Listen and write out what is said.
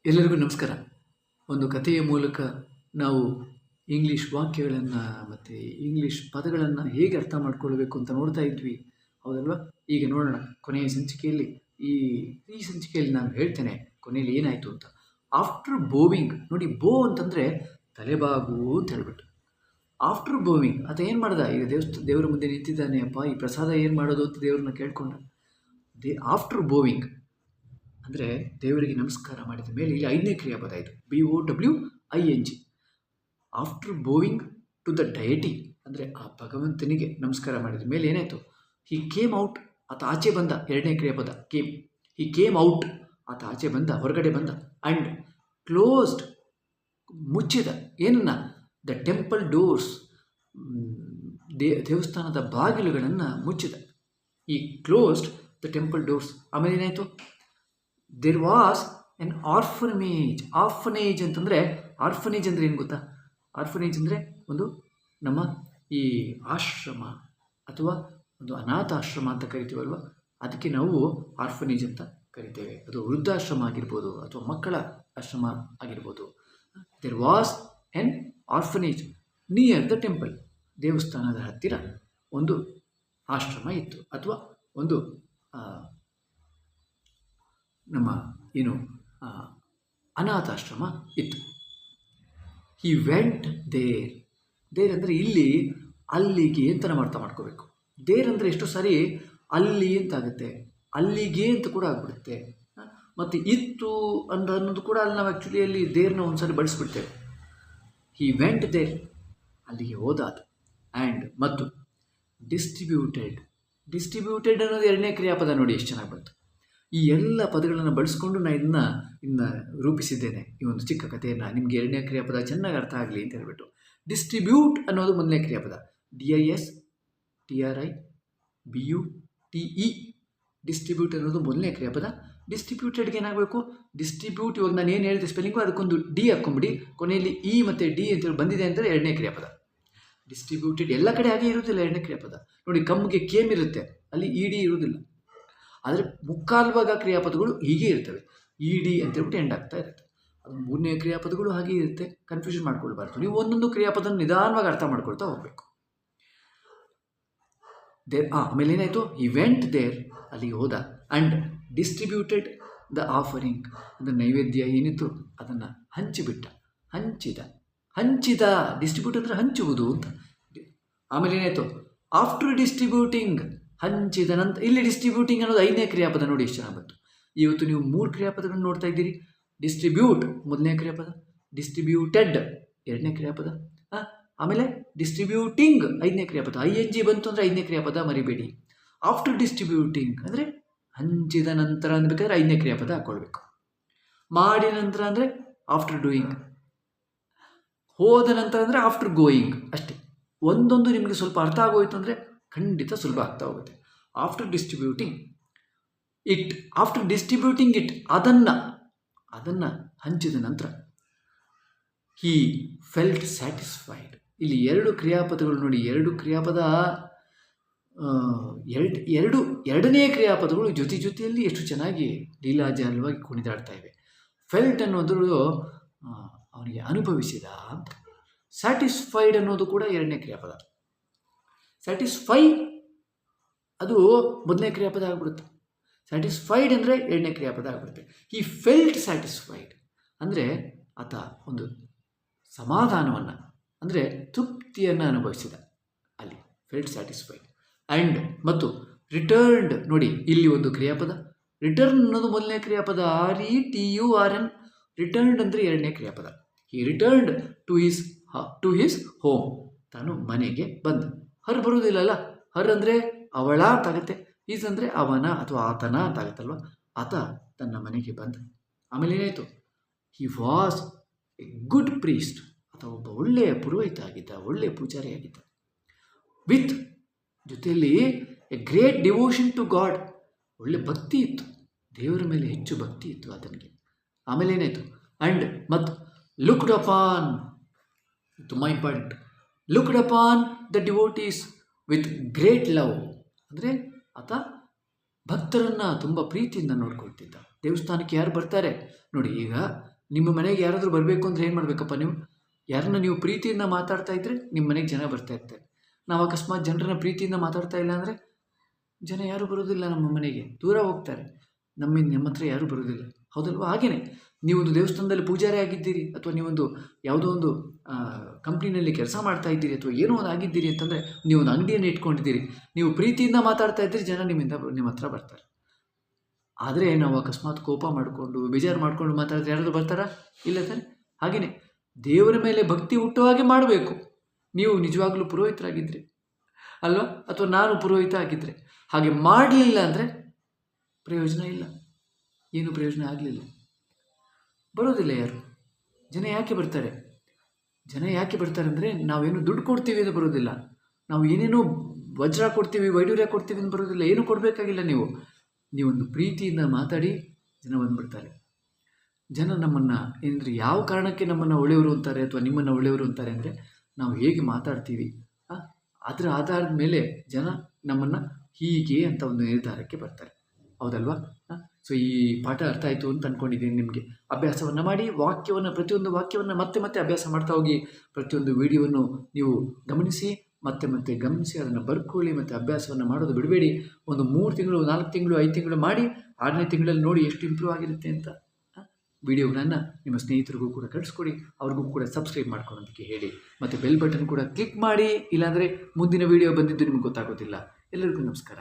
ಎಲ್ಲರಿಗೂ ನಮಸ್ಕಾರ. ಒಂದು ಕಥೆಯ ಮೂಲಕ ನಾವು ಇಂಗ್ಲೀಷ್ ವಾಕ್ಯಗಳನ್ನು ಮತ್ತು ಇಂಗ್ಲೀಷ್ ಪದಗಳನ್ನು ಹೇಗೆ ಅರ್ಥ ಮಾಡ್ಕೊಳ್ಬೇಕು ಅಂತ ನೋಡ್ತಾ ಇದ್ವಿ, ಹೌದಲ್ವಾ? ಈಗ ನೋಡೋಣ ಕೊನೆಯ ಸಂಚಿಕೆಯಲ್ಲಿ. ಈ ಸಂಚಿಕೆಯಲ್ಲಿ ನಾನು ಹೇಳ್ತೇನೆ ಕೊನೆಯಲ್ಲಿ ಏನಾಯಿತು ಅಂತ. ಆಫ್ಟರ್ ಬೋವಿಂಗ್, ನೋಡಿ, ಬೋ ಅಂತಂದರೆ ತಲೆಬಾಗು ಅಂತ ಹೇಳ್ಬಿಟ್ಟು. ಆಫ್ಟರ್ ಬೋವಿಂಗ್ ಆತ ಏನು ಮಾಡ್ದ? ಈಗ ದೇವರ ಮುಂದೆ ನಿಂತಿದ್ದಾನೆ. ಅಪ್ಪ, ಈ ಪ್ರಸಾದ ಏನು ಮಾಡೋದು ಅಂತ ದೇವ್ರನ್ನ ಕೇಳ್ಕೊಂಡ. ಆಫ್ಟರ್ ಬೋವಿಂಗ್ ಅಂದರೆ ದೇವರಿಗೆ ನಮಸ್ಕಾರ ಮಾಡಿದ ಮೇಲೆ, ಇಲ್ಲಿ 5ನೇ ಕ್ರಿಯಾಪದ ಇದು, BOWING. After bowing to the deity ಅಂದರೆ ಆ ಭಗವಂತನಿಗೆ ನಮಸ್ಕಾರ ಮಾಡಿದ ಮೇಲೆ ಏನಾಯಿತು? ಹಿ ಕೇಮ್ ಔಟ್, ಆತ ಆಚೆ ಬಂದ. 2ನೇ ಕ್ರಿಯಾಪದ ಕೇಮ್. ಹಿ ಕೇಮ್ ಔಟ್, ಆತ ಆಚೆ ಬಂದ, ಹೊರಗಡೆ ಬಂದ. ಆ್ಯಂಡ್ ಕ್ಲೋಸ್ಡ್, ಮುಚ್ಚಿದ. ಏನನ್ನ? ದ ಟೆಂಪಲ್ ಡೋರ್ಸ್, ದೇವಸ್ಥಾನದ ಬಾಗಿಲುಗಳನ್ನು ಮುಚ್ಚಿದ. ಈ ಕ್ಲೋಸ್ಡ್ ದ ಟೆಂಪಲ್ ಡೋರ್ಸ್. ಆಮೇಲೆ ಏನಾಯಿತು? There was an orphanage. Orphanage ಅಂತಂದರೆ, ಆರ್ಫನೇಜ್ ಅಂದರೆ ಏನು ಗೊತ್ತಾ? ಆರ್ಫನೇಜ್ ಅಂದರೆ ಒಂದು ನಮ್ಮ ಈ ಆಶ್ರಮ ಅಥವಾ ಒಂದು ಅನಾಥಾಶ್ರಮ ಅಂತ ಕರಿತೀವಲ್ವ, ಅದಕ್ಕೆ ನಾವು ಆರ್ಫನೇಜ್ ಅಂತ ಕರಿತೇವೆ. ಅದು ವೃದ್ಧಾಶ್ರಮ ಆಗಿರ್ಬೋದು ಅಥವಾ ಮಕ್ಕಳ ಆಶ್ರಮ ಆಗಿರ್ಬೋದು. There was an orphanage near the temple. ದೇವಸ್ಥಾನದ ಹತ್ತಿರ ಒಂದು ಆಶ್ರಮ ಇತ್ತು ಅಥವಾ ಒಂದು ನಮ್ಮ ಏನು ಅನಾಥಾಶ್ರಮ ಇತ್ತು. He went there. ದೇರ್ ಅಂದರೆ ಇಲ್ಲಿ ಅಲ್ಲಿಗೆ ಅಂತ ನಾವು ಅರ್ಥ ಮಾಡ್ಕೋಬೇಕು. ದೇರ್ ಅಂದರೆ ಎಷ್ಟೋ ಸಾರಿ ಅಲ್ಲಿ ಅಂತ ಆಗುತ್ತೆ, ಅಲ್ಲಿಗೆ ಅಂತ ಕೂಡ ಆಗ್ಬಿಡುತ್ತೆ. ಮತ್ತು ಇತ್ತು ಅನ್ನೋದು ಕೂಡ ಅಲ್ಲಿ ನಾವು ಆ್ಯಕ್ಚುಲಿ ಅಲ್ಲಿ ದೇರ್ನ ಒಂದು ಸಾರಿ ಬಳಸ್ಬಿಡ್ತೇವೆ. ಹಿ ವೆಂಟ್ ದೇರ್, ಅಲ್ಲಿಗೆ ಹೋದ ಅದು. ಆ್ಯಂಡ್ ಮತ್ತು ಡಿಸ್ಟ್ರಿಬ್ಯೂಟೆಡ್. ಡಿಸ್ಟ್ರಿಬ್ಯೂಟೆಡ್ ಅನ್ನೋದು 2ನೇ ಕ್ರಿಯಾಪದ. ನೋಡಿ ಎಷ್ಟು ಚೆನ್ನಾಗಿ ಬಂತು. ಈ ಎಲ್ಲ ಪದಗಳನ್ನು ಬಳಸ್ಕೊಂಡು ನಾನು ಇನ್ನು ರೂಪಿಸಿದ್ದೇನೆ ಈ ಒಂದು ಚಿಕ್ಕ ಕಥೆಯನ್ನು. ನಿಮಗೆ 2ನೇ ಕ್ರಿಯಾಪದ ಚೆನ್ನಾಗಿ ಅರ್ಥ ಆಗಲಿ ಅಂತ ಹೇಳ್ಬಿಟ್ಟು. ಡಿಸ್ಟ್ರಿಬ್ಯೂಟ್ ಅನ್ನೋದು 1ನೇ ಕ್ರಿಯಾಪದ. DISTRIBUTE. ಡಿಸ್ಟ್ರಿಬ್ಯೂಟ್ ಅನ್ನೋದು 1ನೇ ಕ್ರಿಯಾಪದ. ಡಿಸ್ಟ್ರಿಬ್ಯೂಟೆಡ್ಗೆ ಏನಾಗಬೇಕು? ಡಿಸ್ಟ್ರಿಬ್ಯೂಟ್, ಇವಾಗ ನಾನು ಏನು ಹೇಳಿದೆ ಸ್ಪೆಲ್ಲಿಂಗು, ಅದಕ್ಕೊಂದು ಡಿ ಹಾಕ್ಕೊಂಬಿಡಿ. ಕೊನೆಯಲ್ಲಿ ಇ ಮತ್ತು ಡಿ ಅಂತೇಳಿ ಬಂದಿದೆ ಅಂದರೆ 2ನೇ ಕ್ರಿಯಾಪದ. ಡಿಸ್ಟ್ರಿಬ್ಯೂಟೆಡ್ ಎಲ್ಲ ಕಡೆ ಹಾಗೆ ಇರುವುದಿಲ್ಲ 2ನೇ ಕ್ರಿಯಾಪದ. ನೋಡಿ, ಕಮ್ಮಿಗೆ ಕೇಮ್ ಇರುತ್ತೆ, ಅಲ್ಲಿ ಇ ಡಿ ಇರುವುದಿಲ್ಲ. ಆದರೆ ಮುಕ್ಕಾಲು ಭಾಗ ಕ್ರಿಯಾಪದಗಳು ಹೀಗೆ ಇರ್ತವೆ, ಇ ಡಿ ಅಂತೇಳ್ಬಿಟ್ಟು ಎಂಡ್ ಆಗ್ತಾ ಇರುತ್ತೆ. ಅದು 3ನೇ ಕ್ರಿಯಾಪದಗಳು ಹಾಗೆ ಇರುತ್ತೆ, ಕನ್ಫ್ಯೂಷನ್ ಮಾಡ್ಕೊಳ್ಬಾರ್ದು. ನೀವು ಒಂದೊಂದು ಕ್ರಿಯಾಪದ ನಿಧಾನವಾಗಿ ಅರ್ಥ ಮಾಡ್ಕೊಳ್ತಾ ಹೋಗಬೇಕು. ಆಮೇಲೆ ಏನಾಯಿತು? ಈ ವೆಂಟ್ ದೇರ್, ಅಲ್ಲಿಗೆ ಹೋದ. ಆ್ಯಂಡ್ ಡಿಸ್ಟ್ರಿಬ್ಯೂಟೆಡ್ ದ ಆಫರಿಂಗ್, ಅಂದರೆ ನೈವೇದ್ಯ ಏನಿತ್ತು ಅದನ್ನು ಹಂಚಿಬಿಟ್ಟ. ಹಂಚಿದ. ಡಿಸ್ಟ್ರಿಬ್ಯೂಟ್ ಅಂದರೆ ಹಂಚುವುದು ಅಂತ. ಆಮೇಲೆ ಏನಾಯಿತು? ಆಫ್ಟರ್ ಡಿಸ್ಟ್ರಿಬ್ಯೂಟಿಂಗ್, ಹಂಚಿದ ನಂತರ. ಇಲ್ಲಿ ಡಿಸ್ಟ್ರಿಬ್ಯೂಟಿಂಗ್ ಅನ್ನೋದು 5ನೇ ಕ್ರಿಯಾಪದ. ನೋಡಿ ಎಷ್ಟು ಚೆನ್ನಾಗಿ ಬಂತು. ಇವತ್ತು ನೀವು 3 ಕ್ರಿಯಾಪದಗಳನ್ನು ನೋಡ್ತಾ ಇದ್ದೀರಿ. ಡಿಸ್ಟ್ರಿಬ್ಯೂಟ್ 1ನೇ ಕ್ರಿಯಾಪದ, ಡಿಸ್ಟ್ರಿಬ್ಯೂಟೆಡ್ 2ನೇ ಕ್ರಿಯಾಪದ, ಆಮೇಲೆ ಡಿಸ್ಟ್ರಿಬ್ಯೂಟಿಂಗ್ 5ನೇ ಕ್ರಿಯಾಪದ. ING ಬಂತು ಅಂದರೆ 5ನೇ ಕ್ರಿಯಾಪದ, ಮರಿಬೇಡಿ. ಆಫ್ಟರ್ ಡಿಸ್ಟ್ರಿಬ್ಯೂಟಿಂಗ್ ಅಂದರೆ ಹಂಚಿದ ನಂತರ ಅನ್ಬೇಕಾದ್ರೆ 5ನೇ ಕ್ರಿಯಾಪದ ಹಾಕ್ಕೊಳ್ಬೇಕು. ಮಾಡಿದ ನಂತರ ಅಂದರೆ ಆಫ್ಟರ್ ಡೂಯಿಂಗ್. ಹೋದ ನಂತರ ಅಂದರೆ ಆಫ್ಟರ್ ಗೋಯಿಂಗ್. ಅಷ್ಟೇ. ಒಂದೊಂದು ನಿಮಗೆ ಸ್ವಲ್ಪ ಅರ್ಥ ಆಗೋಯ್ತು ಅಂದರೆ ಖಂಡಿತ ಸುಲಭ ಆಗ್ತಾ ಹೋಗುತ್ತೆ. After distributing it, after distributing it, ಅದನ್ನು ಹಂಚಿದ ನಂತರ. He felt satisfied. ಇಲ್ಲಿ 2 ಕ್ರಿಯಾಪದಗಳು ನೋಡಿ. 2 ಕ್ರಿಯಾಪದ, 2ನೇ ಕ್ರಿಯಾಪದಗಳು ಜೊತೆಯಲ್ಲಿ ಎಷ್ಟು ಚೆನ್ನಾಗಿ ಲೀಲಾಜಾಲವಾಗಿ ಕುಣಿದಾಡ್ತಾ ಇವೆ. ಫೆಲ್ಟ್ ಅನ್ನೋದು ಅವನಿಗೆ ಅನುಭವಿಸಿದ ಅಂತ. ಸ್ಯಾಟಿಸ್ಫೈಡ್ ಅನ್ನೋದು ಕೂಡ 2ನೇ ಕ್ರಿಯಾಪದ. ಸ್ಯಾಟಿಸ್ಫೈ ಅದು 1ನೇ ಕ್ರಿಯಾಪದ ಆಗಿಬಿಡುತ್ತೆ. ಸ್ಯಾಟಿಸ್ಫೈಡ್ ಅಂದರೆ 2ನೇ ಕ್ರಿಯಾಪದ ಆಗಿಬಿಡುತ್ತೆ. ಈ ಫೆಲ್ಟ್ ಸ್ಯಾಟಿಸ್ಫೈಡ್ ಅಂದರೆ ಆತ ಒಂದು ಸಮಾಧಾನವನ್ನು, ಅಂದರೆ ತೃಪ್ತಿಯನ್ನು ಅನುಭವಿಸಿದ. ಅಲ್ಲಿ ಫೆಲ್ಟ್ ಸ್ಯಾಟಿಸ್ಫೈಡ್. ಆ್ಯಂಡ್ ಮತ್ತು ರಿಟರ್ನ್ಡ್. ನೋಡಿ, ಇಲ್ಲಿ ಒಂದು ಕ್ರಿಯಾಪದ. ರಿಟರ್ನ್ ಅನ್ನೋದು 1ನೇ ಕ್ರಿಯಾಪದ. RETURN. ರಿಟರ್ನ್ಡ್ ಅಂದರೆ 2ನೇ ಕ್ರಿಯಾಪದ. ಈ ರಿಟರ್ನ್ಡ್ ಟು ಹಿಸ್ ಹೋಮ್, ತಾನು ಮನೆಗೆ ಬಂದ. ಹರ್ ಬರುವುದಿಲ್ಲಲ್ಲ. ಹರ್ ಅಂದರೆ ಅವಳ ಅಂತಾಗುತ್ತೆ, ಈಸ್ ಅಂದರೆ ಅವನ ಅಥವಾ ಆತನ ಅಂತಾಗುತ್ತಲ್ವ. ಆತ ತನ್ನ ಮನೆಗೆ ಬಂದ. ಆಮೇಲೆ ಏನಾಯಿತು? He was a good priest, ಅಥವಾ ಒಬ್ಬ ಒಳ್ಳೆಯ ಪುರೋಹಿತ ಆಗಿದ್ದ, ಒಳ್ಳೆಯ ಪೂಜಾರಿಯಾಗಿದ್ದ. ವಿತ್, ಜೊತೆಯಲ್ಲಿ a great devotion to God, ಒಳ್ಳೆ ಭಕ್ತಿ ಇತ್ತು, ದೇವರ ಮೇಲೆ ಹೆಚ್ಚು ಭಕ್ತಿ ಇತ್ತು ಆತನಿಗೆ. ಆಮೇಲೆ ಏನಾಯಿತು? ಆ್ಯಂಡ್ ಮತ್ತು ಲುಕ್ಡ್ ಅಪಾನ್, ತುಂಬ important, looked upon the devotees with great love. ಅಂದರೆ ಆತ ಭಕ್ತರನ್ನು ತುಂಬ ಪ್ರೀತಿಯಿಂದ ನೋಡ್ಕೊಳ್ತಿದ್ದ. ದೇವಸ್ಥಾನಕ್ಕೆ ಯಾರು ಬರ್ತಾರೆ ನೋಡಿ, ಈಗ ನಿಮ್ಮ ಮನೆಗೆ ಯಾರಾದರೂ ಬರಬೇಕು ಅಂದರೆ ಏನು ಮಾಡಬೇಕಪ್ಪ ನೀವು? ಯಾರನ್ನ ನೀವು ಪ್ರೀತಿಯಿಂದ ಮಾತಾಡ್ತಾ ಇದ್ದರೆ ನಿಮ್ಮ ಮನೆಗೆ ಜನ ಬರ್ತಾ ಇರ್ತಾರೆ. ನಾವು ಅಕಸ್ಮಾತ್ ಜನರನ್ನ ಪ್ರೀತಿಯಿಂದ ಮಾತಾಡ್ತಾ ಇಲ್ಲ ಅಂದರೆ ಜನ ಯಾರೂ ಬರೋದಿಲ್ಲ ನಮ್ಮ ಮನೆಗೆ, ದೂರ ಹೋಗ್ತಾರೆ. ನಮ್ಮ ಹತ್ರ ಯಾರೂ ಬರೋದಿಲ್ಲ, ಹೌದಲ್ವಾ? ಹಾಗೆಯೇ ನೀವೊಂದು ದೇವಸ್ಥಾನದಲ್ಲಿ ಪೂಜಾರಿ ಆಗಿದ್ದೀರಿ, ಅಥವಾ ನೀವೊಂದು ಯಾವುದೋ ಒಂದು ಕಂಪ್ನಿನಲ್ಲಿ ಕೆಲಸ ಮಾಡ್ತಾ ಇದ್ದೀರಿ, ಅಥವಾ ಏನೋ ಒಂದು ಆಗಿದ್ದೀರಿ ಅಂತಂದರೆ, ನೀವೊಂದು ಅಂಗಡಿಯನ್ನು ಇಟ್ಕೊಂಡಿದ್ದೀರಿ, ನೀವು ಪ್ರೀತಿಯಿಂದ ಮಾತಾಡ್ತಾ ಇದ್ದೀರಿ, ಜನ ನಿಮ್ಮ ಹತ್ರ ಬರ್ತಾರೆ. ಆದರೆ ನಾವು ಅಕಸ್ಮಾತ್ ಕೋಪ ಮಾಡಿಕೊಂಡು ಬೇಜಾರು ಮಾಡಿಕೊಂಡು ಮಾತಾಡಿದ್ರೆ ಯಾರಾದರೂ ಬರ್ತಾರಾ? ಇಲ್ಲ ತಾನೆ? ಹಾಗೆಯೇ ದೇವರ ಮೇಲೆ ಭಕ್ತಿ ಹುಟ್ಟೋ ಹಾಗೆ ಮಾಡಬೇಕು. ನೀವು ನಿಜವಾಗ್ಲೂ ಪುರೋಹಿತರಾಗಿದ್ದರೆ ಅಲ್ವಾ, ಅಥವಾ ನಾನು ಪುರೋಹಿತ ಆಗಿದ್ದರೆ, ಹಾಗೆ ಮಾಡಲಿಲ್ಲ ಅಂದರೆ ಪ್ರಯೋಜನ ಇಲ್ಲ, ಏನು ಪ್ರಯೋಜನ ಆಗಲಿಲ್ಲ. ಬರೋದಿಲ್ಲ ಯಾರು. ಜನ ಯಾಕೆ ಬರ್ತಾರೆ? ಜನ ಯಾಕೆ ಬರ್ತಾರೆ ಅಂದರೆ ನಾವೇನು ದುಡ್ಡು ಕೊಡ್ತೀವಿ ಅಂತ ಬರೋದಿಲ್ಲ, ನಾವು ಏನೇನೋ ವಜ್ರ ಕೊಡ್ತೀವಿ, ವೈಡೂರ್ಯ ಕೊಡ್ತೀವಿ ಅಂತ ಬರೋದಿಲ್ಲ. ಏನು ಕೊಡಬೇಕಾಗಿಲ್ಲ. ನೀವೊಂದು ಪ್ರೀತಿಯಿಂದ ಮಾತಾಡಿ ಜನ ಬಂದುಬಿಡ್ತಾರೆ. ಜನ ನಮ್ಮನ್ನು ಏನಂದರೆ ಯಾವ ಕಾರಣಕ್ಕೆ ನಮ್ಮನ್ನು ಒಳ್ಳೆಯವರು ಅಂತಾರೆ ಅಥವಾ ನಿಮ್ಮನ್ನು ಒಳ್ಳೆಯವರು ಅಂತಾರೆ ಅಂದರೆ ನಾವು ಹೇಗೆ ಮಾತಾಡ್ತೀವಿ, ಅದರ ಆಧಾರದ ಮೇಲೆ ಜನ ನಮ್ಮನ್ನು ಹೀಗೆ ಅಂತ ಒಂದು ನಿರ್ಧಾರಕ್ಕೆ ಬರ್ತಾರೆ, ಹೌದಲ್ವಾ? ಸೊ ಈ ಪಾಠ ಅರ್ಥ ಆಯಿತು ಅಂತ ಅಂದ್ಕೊಂಡಿದ್ದೀನಿ. ನಿಮಗೆ ಅಭ್ಯಾಸವನ್ನು ಮಾಡಿ, ಪ್ರತಿಯೊಂದು ವಾಕ್ಯವನ್ನು ಮತ್ತೆ ಮತ್ತೆ ಅಭ್ಯಾಸ ಮಾಡ್ತಾ ಹೋಗಿ. ಪ್ರತಿಯೊಂದು ವಿಡಿಯೋವನ್ನು ನೀವು ಗಮನಿಸಿ, ಮತ್ತೆ ಗಮನಿಸಿ, ಅದನ್ನು ಬರ್ಕೊಳ್ಳಿ, ಮತ್ತು ಅಭ್ಯಾಸವನ್ನು ಮಾಡೋದು ಬಿಡಬೇಡಿ. ಒಂದು 3 ತಿಂಗಳು, 4 ತಿಂಗಳು, 5 ತಿಂಗಳು ಮಾಡಿ, 6ನೇ ತಿಂಗಳಲ್ಲಿ ನೋಡಿ ಎಷ್ಟು ಇಂಪ್ರೂವ್ ಆಗಿರುತ್ತೆ ಅಂತ. ವಿಡಿಯೋಗಳನ್ನು ನಿಮ್ಮ ಸ್ನೇಹಿತರಿಗೂ ಕೂಡ ಕಳಿಸ್ಕೊಡಿ, ಅವ್ರಿಗೂ ಕೂಡ ಸಬ್ಸ್ಕ್ರೈಬ್ ಮಾಡ್ಕೊಳ್ಳೋದಕ್ಕೆ ಹೇಳಿ, ಮತ್ತು ಬೆಲ್ ಬಟನ್ ಕೂಡ ಕ್ಲಿಕ್ ಮಾಡಿ, ಇಲ್ಲಾಂದರೆ ಮುಂದಿನ ವಿಡಿಯೋ ಬಂದಿದ್ದು ನಿಮ್ಗೆ ಗೊತ್ತಾಗೋದಿಲ್ಲ. ಎಲ್ಲರಿಗೂ ನಮಸ್ಕಾರ.